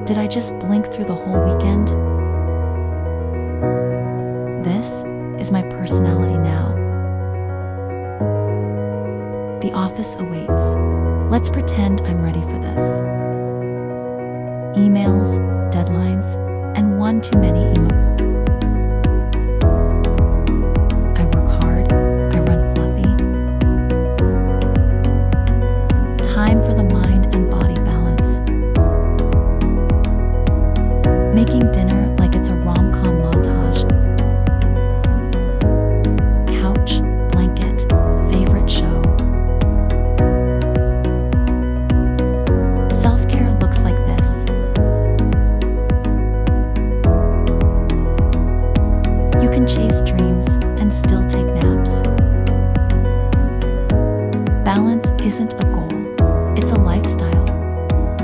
Did I just blink through the whole weekend? This is my personality now. The office awaits. Let's pretend I'm ready for this. Emails, deadlines, and one too many I work hard, I run fluffy. Time for the mind and body balance. Making dinner